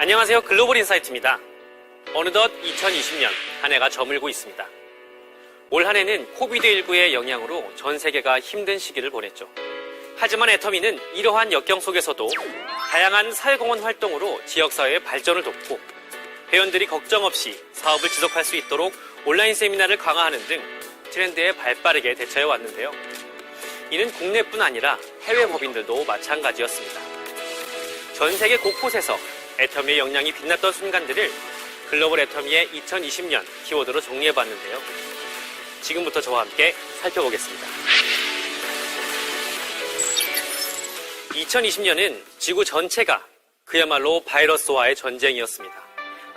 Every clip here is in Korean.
안녕하세요. 글로벌 인사이트입니다. 어느덧 2020년 한 해가 저물고 있습니다. 올 한 해는 코비드19의 영향으로 전 세계가 힘든 시기를 보냈죠. 하지만 애터미는 이러한 역경 속에서도 다양한 사회공헌 활동으로 지역사회의 발전을 돕고 회원들이 걱정 없이 사업을 지속할 수 있도록 온라인 세미나를 강화하는 등 트렌드에 발빠르게 대처해 왔는데요. 이는 국내뿐 아니라 해외 법인들도 마찬가지였습니다. 전 세계 곳곳에서 애터미의 역량이 빛났던 순간들을 글로벌 애터미의 2020년 키워드로 정리해봤는데요. 지금부터 저와 함께 살펴보겠습니다. 2020년은 지구 전체가 그야말로 바이러스와의 전쟁이었습니다.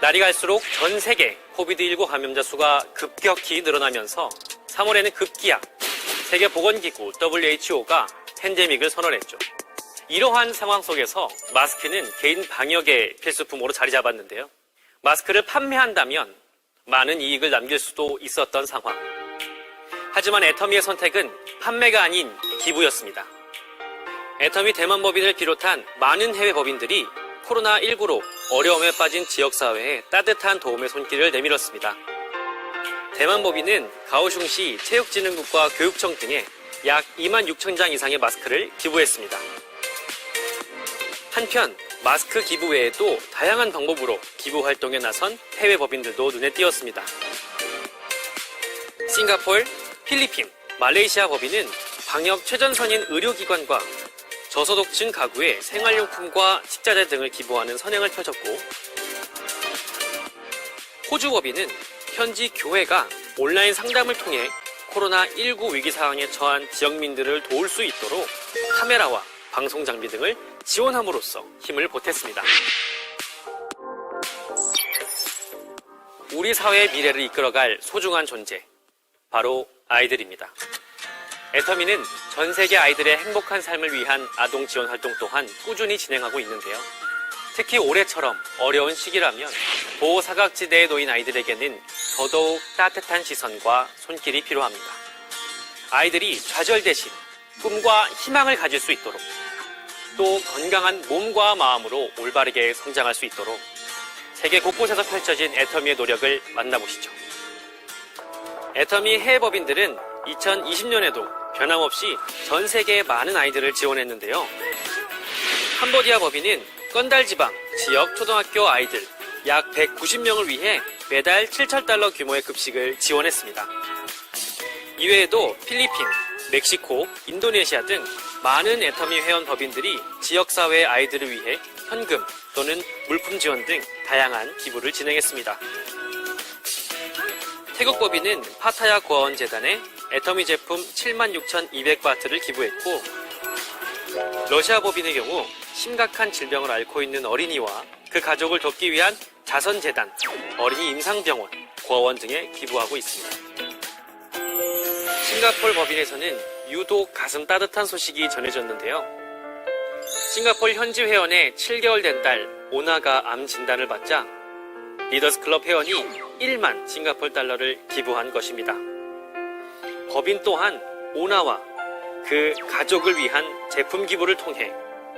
날이 갈수록 전 세계 코비드19 감염자 수가 급격히 늘어나면서 3월에는 급기야 세계보건기구 WHO가 팬데믹을 선언했죠. 이러한 상황 속에서 마스크는 개인 방역의 필수품으로 자리 잡았는데요. 마스크를 판매한다면 많은 이익을 남길 수도 있었던 상황. 하지만 애터미의 선택은 판매가 아닌 기부였습니다. 애터미 대만 법인을 비롯한 많은 해외 법인들이 코로나19로 어려움에 빠진 지역사회에 따뜻한 도움의 손길을 내밀었습니다. 대만 법인은 가오슝시 체육진흥국과 교육청 등에 약 2만 6천 장 이상의 마스크를 기부했습니다. 한편 마스크 기부 외에도 다양한 방법으로 기부 활동에 나선 해외 법인들도 눈에 띄었습니다. 싱가포르, 필리핀, 말레이시아 법인은 방역 최전선인 의료기관과 저소득층 가구에 생활용품과 식자재 등을 기부하는 선행을 펼쳤고, 호주 법인은 현지 교회가 온라인 상담을 통해 코로나19 위기 상황에 처한 지역민들을 도울 수 있도록 카메라와 방송 장비 등을 지원함으로써 힘을 보탰습니다. 우리 사회의 미래를 이끌어갈 소중한 존재, 바로 아이들입니다. 애터미는 전 세계 아이들의 행복한 삶을 위한 아동 지원 활동 또한 꾸준히 진행하고 있는데요. 특히 올해처럼 어려운 시기라면 보호 사각지대에 놓인 아이들에게는 더더욱 따뜻한 시선과 손길이 필요합니다. 아이들이 좌절 대신 꿈과 희망을 가질 수 있도록, 또 건강한 몸과 마음으로 올바르게 성장할 수 있도록 세계 곳곳에서 펼쳐진 애터미의 노력을 만나보시죠. 애터미 해외 법인들은 2020년에도 변함없이 전 세계의 많은 아이들을 지원했는데요. 캄보디아 법인은 건달 지방 지역 초등학교 아이들 약 190명을 위해 매달 7,000달러 규모의 급식을 지원했습니다. 이외에도 필리핀, 멕시코, 인도네시아 등 많은 애터미 회원 법인들이 지역사회의 아이들을 위해 현금 또는 물품 지원 등 다양한 기부를 진행했습니다. 태국 법인은 파타야 고아원 재단에 애터미 제품 76,200바트를 기부했고, 러시아 법인의 경우 심각한 질병을 앓고 있는 어린이와 그 가족을 돕기 위한 자선재단, 어린이 임상병원, 고아원 등에 기부하고 있습니다. 싱가포르 법인에서는 유독 가슴 따뜻한 소식이 전해졌는데요. 싱가포르 현지 회원의 7개월 된 딸 오나가 암 진단을 받자 리더스 클럽 회원이 1만 싱가포르 달러를 기부한 것입니다. 법인 또한 오나와 그 가족을 위한 제품 기부를 통해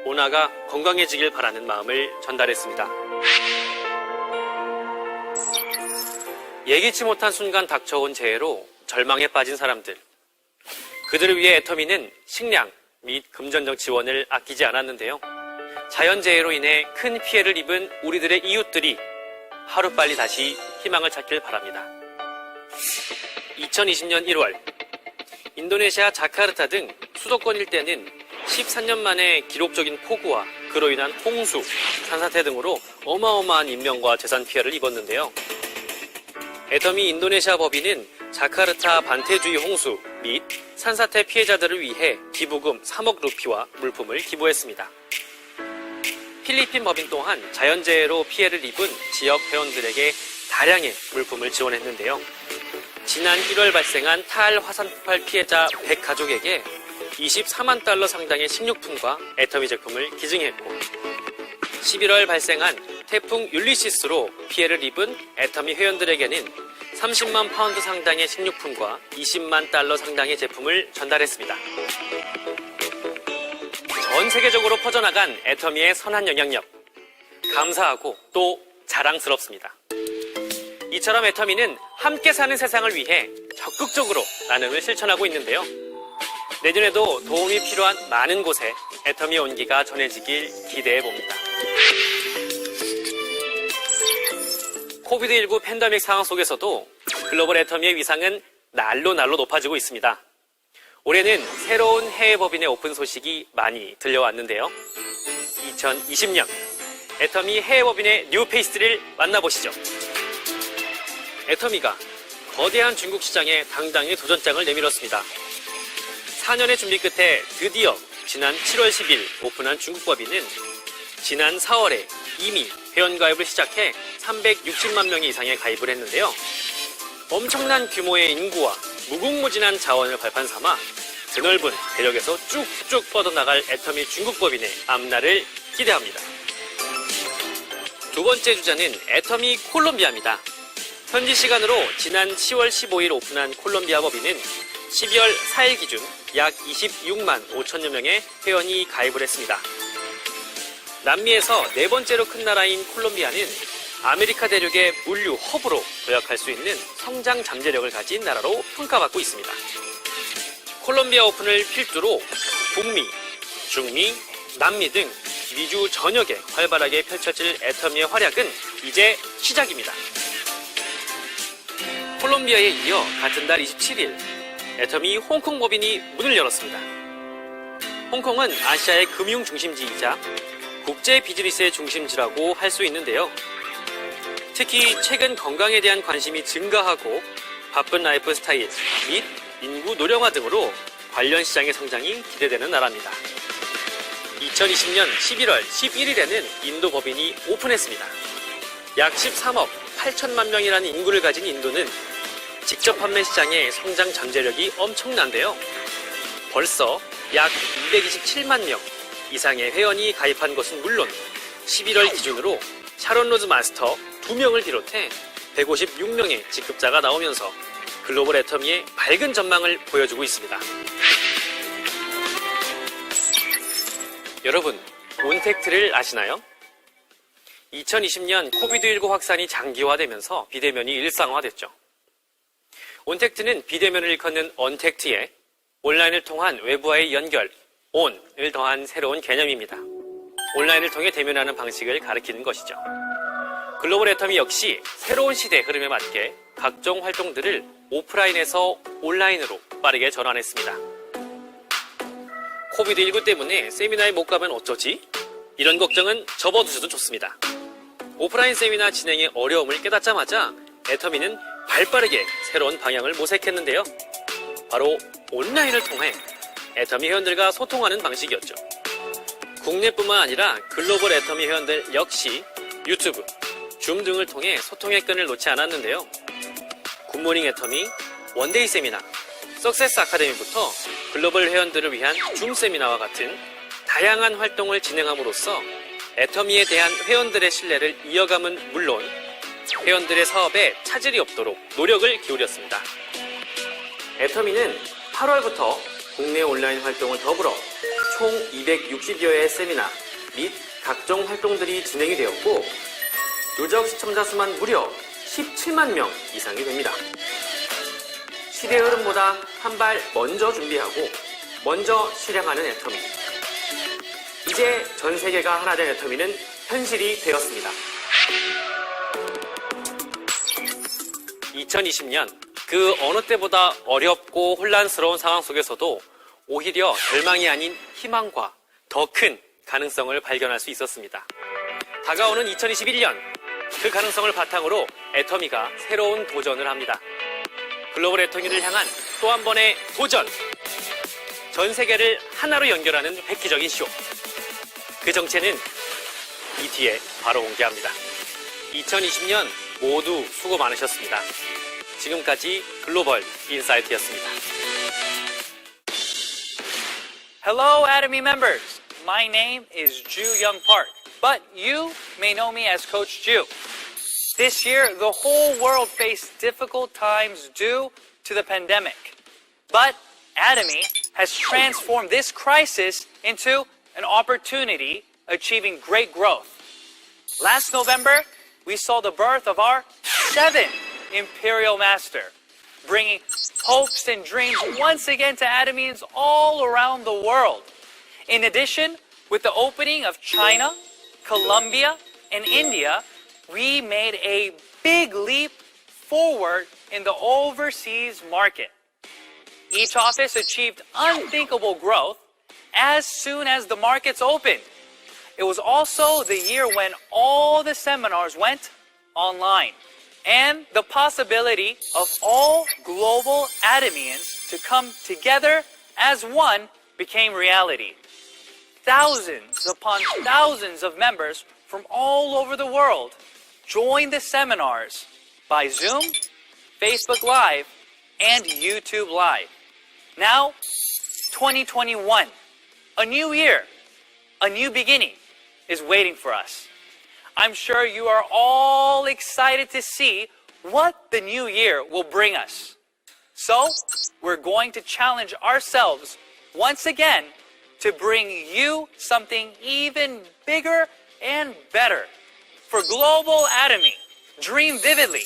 오나가 건강해지길 바라는 마음을 전달했습니다. 예기치 못한 순간 닥쳐온 재해로 절망에 빠진 사람들, 그들을 위해 애터미는 식량 및 금전적 지원을 아끼지 않았는데요. 자연재해로 인해 큰 피해를 입은 우리들의 이웃들이 하루빨리 다시 희망을 찾길 바랍니다. 2020년 1월 인도네시아 자카르타 등 수도권 일대는 13년 만에 기록적인 폭우와 그로 인한 홍수, 산사태 등으로 어마어마한 인명과 재산 피해를 입었는데요. 애터미 인도네시아 법인은 자카르타 반태주의 홍수 및 산사태 피해자들을 위해 기부금 3억 루피와 물품을 기부했습니다. 필리핀 법인 또한 자연재해로 피해를 입은 지역 회원들에게 다량의 물품을 지원했는데요. 지난 1월 발생한 타알 화산 폭발 피해자 100가족에게 24만 달러 상당의 식료품과 애터미 제품을 기증했고, 11월 발생한 태풍 율리시스로 피해를 입은 애터미 회원들에게는 30만 파운드 상당의 식료품과 20만 달러 상당의 제품을 전달했습니다. 전 세계적으로 퍼져나간 애터미의 선한 영향력. 감사하고 또 자랑스럽습니다. 이처럼 애터미는 함께 사는 세상을 위해 적극적으로 나눔을 실천하고 있는데요. 내년에도 도움이 필요한 많은 곳에 애터미 온기가 전해지길 기대해 봅니다. 코비드19 팬데믹 상황 속에서도 글로벌 애터미의 위상은 날로 높아지고 있습니다. 올해는 새로운 해외 법인의 오픈 소식이 많이 들려왔는데요. 2020년 애터미 해외 법인의 뉴페이스를 만나보시죠. 애터미가 거대한 중국 시장에 당당히 도전장을 내밀었습니다. 4년의 준비 끝에 드디어 지난 7월 10일 오픈한 중국 법인은 지난 4월에 이미 회원가입을 시작해 360만 명 이상의 가입을 했는데요. 엄청난 규모의 인구와 무궁무진한 자원을 발판 삼아 드넓은 대륙에서 쭉쭉 뻗어나갈 애터미 중국 법인의 앞날을 기대합니다. 두 번째 주자는 애터미 콜롬비아입니다. 현지 시간으로 지난 10월 15일 오픈한 콜롬비아 법인은 12월 4일 기준 약 26만 5천여 명의 회원이 가입을 했습니다. 남미에서 네 번째로 큰 나라인 콜롬비아는 아메리카 대륙의 물류 허브로 도약할 수 있는 성장 잠재력을 가진 나라로 평가받고 있습니다. 콜롬비아 오픈을 필두로 북미, 중미, 남미 등 미주 전역에 활발하게 펼쳐질 애터미의 활약은 이제 시작입니다. 콜롬비아에 이어 같은 달 27일 애터미 홍콩 법인이 문을 열었습니다. 홍콩은 아시아의 금융 중심지이자 국제 비즈니스의 중심지라고 할 수 있는데요. 특히 최근 건강에 대한 관심이 증가하고 바쁜 라이프 스타일 및 인구 노령화 등으로 관련 시장의 성장이 기대되는 나라입니다. 2020년 11월 11일에는 인도 법인이 오픈했습니다. 약 13억 8천만 명이라는 인구를 가진 인도는 직접 판매 시장의 성장 잠재력이 엄청난데요. 벌써 약 227만 명 이상의 회원이 가입한 것은 물론 11월 기준으로 샤론 로즈 마스터 2명을 비롯해 156명의 직급자가 나오면서 글로벌 애터미의 밝은 전망을 보여주고 있습니다. 여러분, 온택트를 아시나요? 2020년 코비드19 확산이 장기화되면서 비대면이 일상화됐죠. 온택트는 비대면을 일컫는 언택트에 온라인을 통한 외부와의 연결, 온을 더한 새로운 개념입니다. 온라인을 통해 대면하는 방식을 가리키는 것이죠. 글로벌 애터미 역시 새로운 시대의 흐름에 맞게 각종 활동들을 오프라인에서 온라인으로 빠르게 전환했습니다. 코비드19 때문에 세미나에 못 가면 어쩌지? 이런 걱정은 접어두셔도 좋습니다. 오프라인 세미나 진행의 어려움을 깨닫자마자 애터미는 발빠르게 새로운 방향을 모색했는데요. 바로 온라인을 통해 애터미 회원들과 소통하는 방식이었죠. 국내뿐만 아니라 글로벌 애터미 회원들 역시 유튜브, 줌 등을 통해 소통의 끈을 놓지 않았는데요. 굿모닝 애터미, 원데이 세미나, 석세스 아카데미부터 글로벌 회원들을 위한 줌 세미나와 같은 다양한 활동을 진행함으로써 애터미에 대한 회원들의 신뢰를 이어감은 물론 회원들의 사업에 차질이 없도록 노력을 기울였습니다. 애터미는 8월부터 국내 온라인 활동을 더불어 총 260여의 세미나 및 각종 활동들이 진행이 되었고 누적 시청자 수만 무려 17만 명 이상이 됩니다. 시대의 흐름보다 한 발 먼저 준비하고 먼저 실행하는 애터미. 이제 전 세계가 하나 된 애터미는 현실이 되었습니다. 2020년 그 어느 때보다 어렵고 혼란스러운 상황 속에서도 오히려 절망이 아닌 희망과 더 큰 가능성을 발견할 수 있었습니다. 다가오는 2021년 그 가능성을 바탕으로 애터미가 새로운 도전을 합니다. 글로벌 애터미를 향한 또 한 번의 도전! 전 세계를 하나로 연결하는 획기적인 쇼. 그 정체는 이 뒤에 바로 공개합니다. 2020년 모두 수고 많으셨습니다. 지금까지 글로벌 인사이트였습니다. Hello, Atomy members. My name is Ju Young Park, but you may know me as Coach Ju. This year, the whole world faced difficult times due to the pandemic. But Atomy has transformed this crisis into an opportunity, achieving great growth. Last November, we saw the birth of our 7th Imperial Master, bringing hopes and dreams once again to Adameans all around the world. In addition, with the opening of China, Colombia, and India, we made a big leap forward in the overseas market. Each office achieved unthinkable growth as soon as the markets opened. It was also the year when all the seminars went online, and the possibility of all global Adameans to come together as one became reality. Thousands upon thousands of members from all over the world joined the seminars by Zoom, Facebook Live, and YouTube Live. Now, 2021, a new year, a new beginning is waiting for us. I'm sure you are all excited to see what the new year will bring us. So, we're going to challenge ourselves once again to bring you something even bigger and better. For Global Atomy, dream vividly,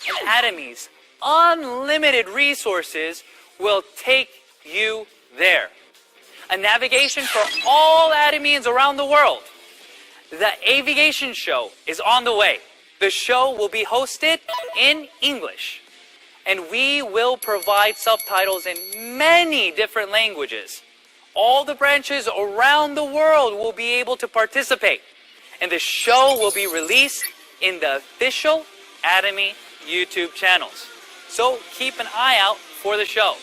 and Atomy's unlimited resources will take you there. A navigation for all Atomians around the world. The Aviation Show is on the way. The show will be hosted in English, and we will provide subtitles in many different languages. All the branches around the world will be able to participate, and the show will be released in the official Atomy YouTube channels. So keep an eye out for the show.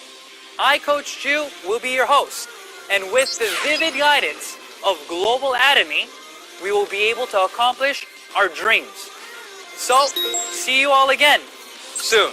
I, Coach Ju, will be your host, and with the vivid guidance of Global Atomy, we will be able to accomplish our dreams. So, see you all again soon.